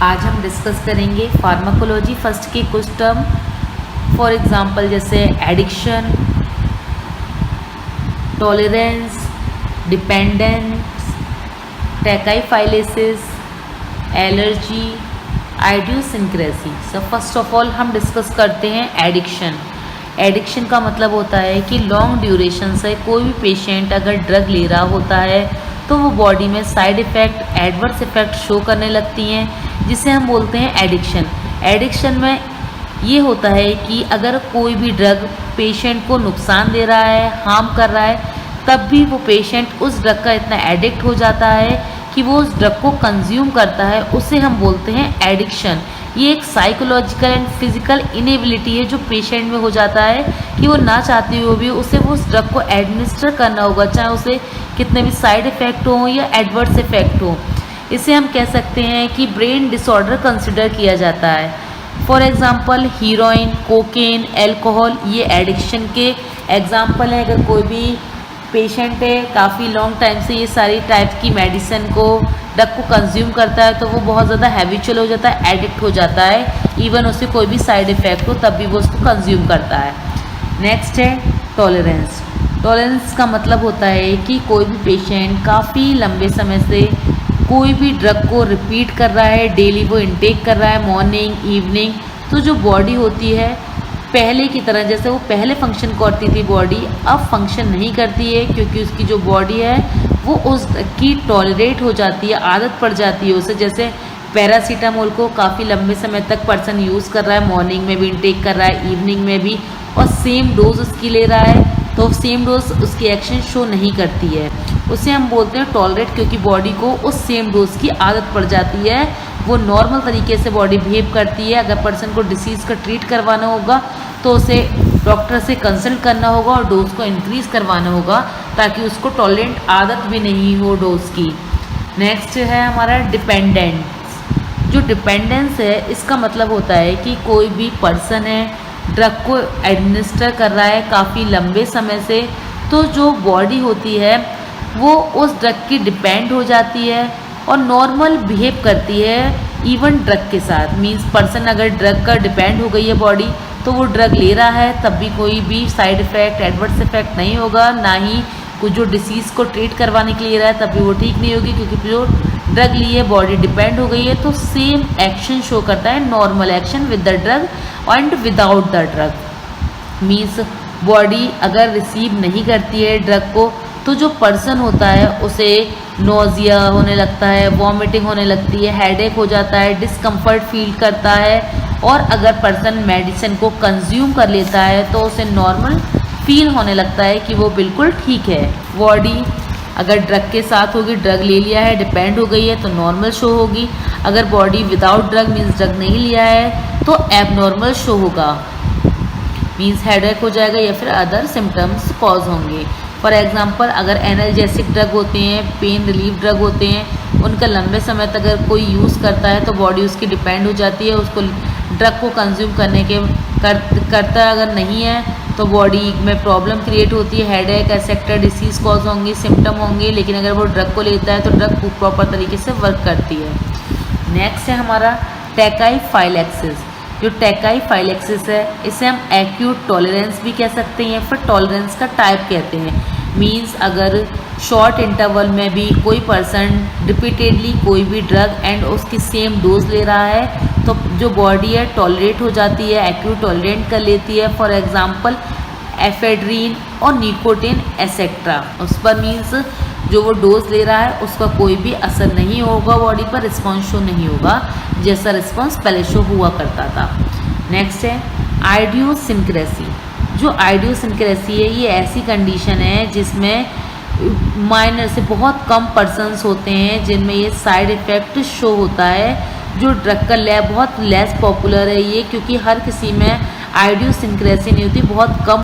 आज हम डिस्कस करेंगे फार्माकोलॉजी फर्स्ट के कुछ टर्म। फॉर एग्जांपल जैसे addiction, tolerance, dependence, tachyphylaxis, allergy, idiosyncrasy. So first of all हम डिस्कस करते हैं एडिक्शन। एडिक्शन का मतलब होता है कि लॉन्ग ड्यूरेशन से कोई भी पेशेंट अगर ड्रग ले रहा होता है तो वो बॉडी में side effect, adverse effect show करने लगती हैं, जिसे हम बोलते हैं एडिक्शन। एडिक्शन में ये होता है कि अगर कोई भी ड्रग पेशेंट को नुकसान दे रहा है, हार्म कर रहा है, तब भी वो पेशेंट उस ड्रग का इतना एडिक्ट हो जाता है कि वो उस ड्रग को कंज्यूम करता है, उसे हम बोलते हैं एडिक्शन। ये एक साइकोलॉजिकल एंड फिजिकल इनेबिलिटी है जो पेशेंट में हो जाता है कि वो ना चाहते हुए भी उसे वो उस ड्रग को एडमिनिस्टर करना होगा, चाहे उसे कितने भी साइड इफ़ेक्ट हो या एडवर्स इफ़ेक्ट हो। इसे हम कह सकते हैं कि ब्रेन डिसऑर्डर कंसिडर किया जाता है। For example heroine, cocaine, alcohol, ये एडिक्शन के एग्ज़ाम्पल हैं। अगर कोई भी पेशेंट है काफ़ी लॉन्ग टाइम से ये सारी टाइप की मेडिसिन को, ड्रग को कंज्यूम करता है तो वो बहुत ज़्यादा हैबिचुअल हो जाता है, एडिक्ट हो जाता है। इवन उससे कोई भी साइड इफ़ेक्ट हो तब भी वो उसको कंज्यूम करता है। नेक्स्ट है टॉलरेंस। टॉलरेंस का मतलब होता है कि कोई भी पेशेंट काफ़ी लंबे समय से कोई भी ड्रग को रिपीट कर रहा है, डेली वो इनटेक कर रहा है, मॉर्निंग, इवनिंग, तो जो बॉडी होती है पहले की तरह, जैसे वो पहले फंक्शन करती थी बॉडी, अब फंक्शन नहीं करती है, क्योंकि उसकी जो बॉडी है वो उस की टॉलरेट हो जाती है, आदत पड़ जाती है उसे। जैसे पैरासीटामोल को काफ़ी लंबे समय तक पर्सन यूज़ कर रहा है, मॉर्निंग में भी इनटेक कर रहा है, इवनिंग में भी, और सेम डोज उसकी ले रहा है, तो सेम डोज उसकी एक्शन शो नहीं करती है, उसे हम बोलते हैं टॉलरेट, क्योंकि बॉडी को उस सेम डोज की आदत पड़ जाती है। वो नॉर्मल तरीके से बॉडी बिहेव करती है। अगर पर्सन को डिसीज़ का ट्रीट करवाना होगा तो उसे डॉक्टर से कंसल्ट करना होगा और डोज को इंक्रीज़ करवाना होगा, ताकि उसको टॉलरेंट आदत भी नहीं हो डोज की। नेक्स्ट है हमारा डिपेंडेंस। जो डिपेंडेंस है इसका मतलब होता है कि कोई भी पर्सन है ड्रग को एडमिनिस्टर कर रहा है काफ़ी लंबे समय से, तो जो बॉडी होती है वो उस ड्रग की डिपेंड हो जाती है और नॉर्मल बिहेव करती है इवन ड्रग के साथ। मींस पर्सन अगर ड्रग का डिपेंड हो गई है बॉडी, तो वो ड्रग ले रहा है तब भी कोई भी साइड इफ़ेक्ट, एडवर्स इफ़ेक्ट नहीं होगा, ना ही कुछ जो डिसीज़ को ट्रीट करवाने के लिए रहा है तब भी वो ठीक नहीं होगी, क्योंकि जो ड्रग ली है बॉडी डिपेंड हो गई है, तो सेम एक्शन शो करता है, normal action with the drug and without the drug. Means body अगर रिसीव नहीं करती है ड्रग को, तो जो पर्सन होता है उसे नोज़िया होने लगता है, वॉमिटिंग होने लगती है, हेडेक हो जाता है, डिस्कम्फर्ट फील करता है। और अगर पर्सन मेडिसिन को कंज्यूम कर लेता है तो उसे नॉर्मल फील होने लगता है कि वो बिल्कुल ठीक है। बॉडी अगर ड्रग के साथ होगी, ड्रग ले लिया है, डिपेंड हो गई है, तो नॉर्मल शो होगी। अगर body without drug means drug नहीं लिया है तो एबनॉर्मल शो होगा, मीन्स हेडेक हो जाएगा या फिर अदर सिम्टम्स कॉज होंगे। फॉर एग्जांपल अगर एनाल्जेसिक ड्रग होते हैं, पेन रिलीफ ड्रग होते हैं, उनका लंबे समय तक अगर कोई यूज़ करता है तो बॉडी उसकी डिपेंड हो जाती है, उसको ड्रग को कंज्यूम करने के करता अगर नहीं है तो बॉडी में प्रॉब्लम क्रिएट होती है, हेडेक, एसेक्टर डिसीज़ कॉज होंगे, सिम्टम होंगे। लेकिन अगर वो ड्रग को लेता है तो ड्रग प्रॉपर तरीके से वर्क करती है। नेक्स्ट है हमारा टैकाइफाइलेक्सिस। जो टैकाइफाइलेक्सिस है इसे हम एक्यूट टॉलरेंस भी कह सकते हैं, फिर टॉलरेंस का टाइप कहते हैं। मीन्स अगर शॉर्ट इंटरवल में भी कोई पर्सन रिपीटेडली कोई भी ड्रग एंड उसकी सेम डोज ले रहा है तो जो बॉडी है टॉलरेट हो जाती है, एक्यूट टॉलरेट कर लेती है। फॉर एग्जांपल एफेड्रीन और निकोटिन एसेट्रा, उस पर मीन्स जो वो डोज ले रहा है उसका कोई भी असर नहीं होगा बॉडी पर, रिस्पॉन्स शो नहीं होगा जैसा रिस्पॉन्स पहले शो हुआ करता था। नेक्स्ट है आइडियोसिंक्रेसी। जो आइडियोसिंक्रेसी है ये ऐसी कंडीशन है जिसमें माइनर से बहुत कम पर्सन्स होते हैं जिनमें ये साइड इफ़ेक्ट शो होता है। जो ड्रग का लैब बहुत लेस पॉपुलर है ये, क्योंकि हर किसी में आइडियोसिंक्रेसी नहीं होती, बहुत कम